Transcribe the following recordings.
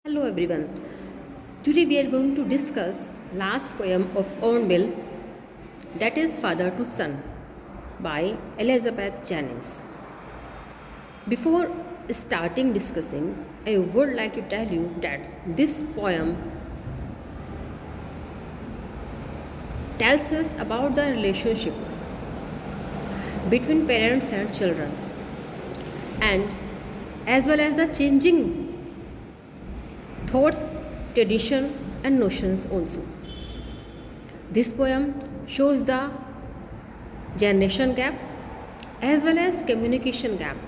Hello everyone. Today we are going to discuss last poem of hornbil, that is Father to Son by Elizabeth Jennings. Before starting discussing, I would like to tell you that this poem tells us about the relationship between parents and children, and as well as the changing thoughts, tradition and notions also. This poem shows the generation gap as well as communication gap,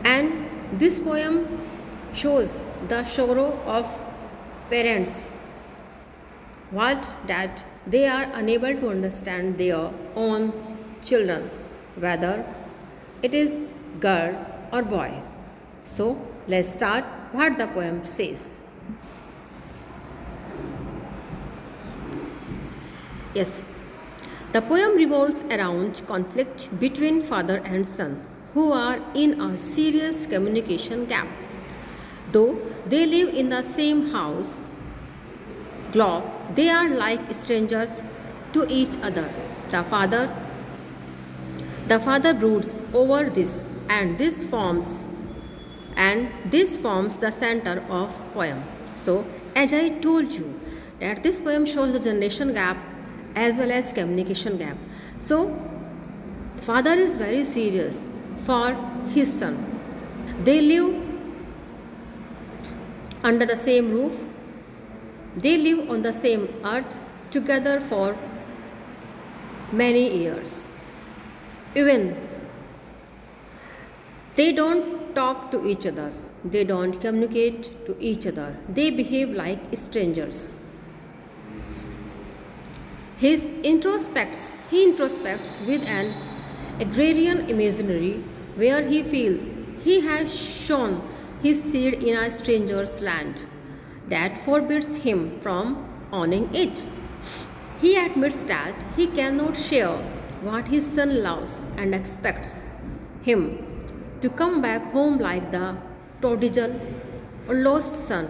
and this poem shows the sorrow of parents, what that they are unable to understand their own children, whether it is girl or boy. So let's start what the poem says. Yes, the poem revolves around conflict between father and son who are in a serious communication gap. Though they live in the same house, globe, they are like strangers to each other. The father broods over this, and this forms the center of poem. So as I told you that this poem shows the generation gap as well as communication gap. So father is very serious for his son. They live under the same roof, they live on the same earth together for many years. Even they don't talk to each other, they don't communicate to each other, they behave like strangers. He introspects with an agrarian imaginary where he feels he has sown his seed in a stranger's land that forbids him from owning it. He admits that he cannot share what his son loves and expects him to come back home like the prodigal or lost son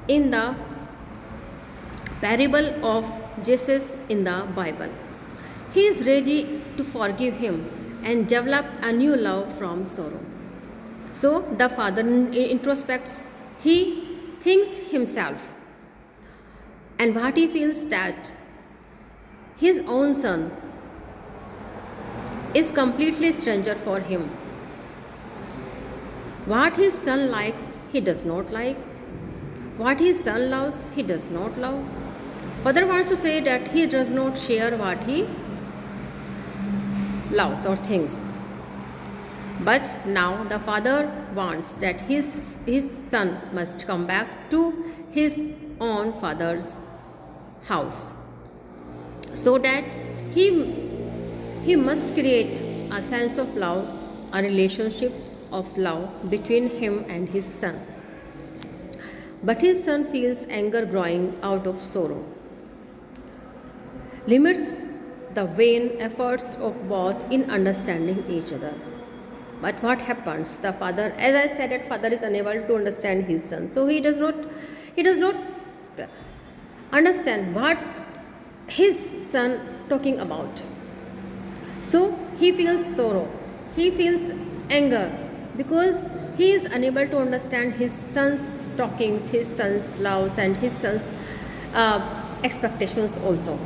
in the parable of Jesus in the Bible. He is ready to forgive him and develop a new love from sorrow. So the father introspects, he thinks himself, and what he feels that his own son is completely stranger for him. What his son likes, he does not like. What his son loves, he does not love. Father wants to say that he does not share what he loves or thinks. But now the father wants that his son must come back to his own father's house, so that he must create a sense of love, a relationship of love between him and his son. But his son feels anger growing out of sorrow, limits the vain efforts of both in understanding each other. But what happens? The father, as I said, that father is unable to understand his son. So he does not understand what his son talking about. So he feels sorrow, he feels anger, because he is unable to understand his son's talkings, his son's loves and his son's expectations also.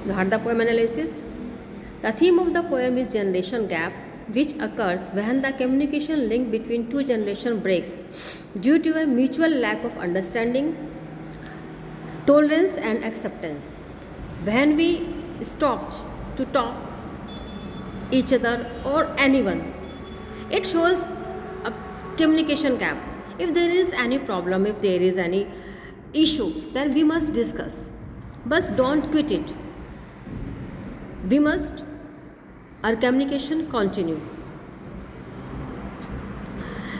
Now the poem analysis. The theme of the poem is generation gap, which occurs when the communication link between two generations breaks due to a mutual lack of understanding, tolerance and acceptance. When we stopped to talk each other or anyone, it shows a communication gap. If there is any problem, if there is any issue, then we must discuss, but don't quit it. We must our communication continue.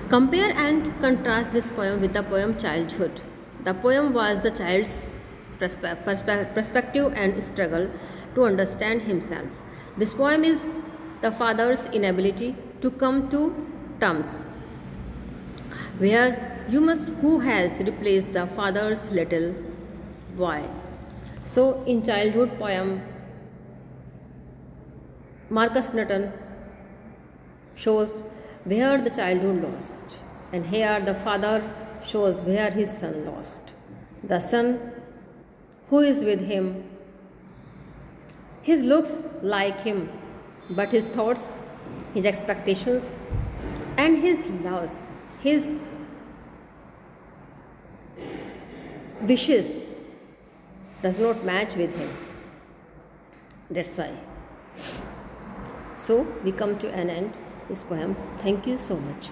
Compare and contrast this poem with the poem Childhood. The poem was the child's perspective and struggle to understand himself. This poem is the father's inability to come to terms where who has replaced the father's little boy. So in childhood poem, Marcus Nutton shows where the childhood lost, and here the father shows where his son lost. The son who is with him, his looks like him, but his thoughts, his expectations, and his loves, his wishes does not match with him. That's why. So we come to an end this poem. Thank you so much.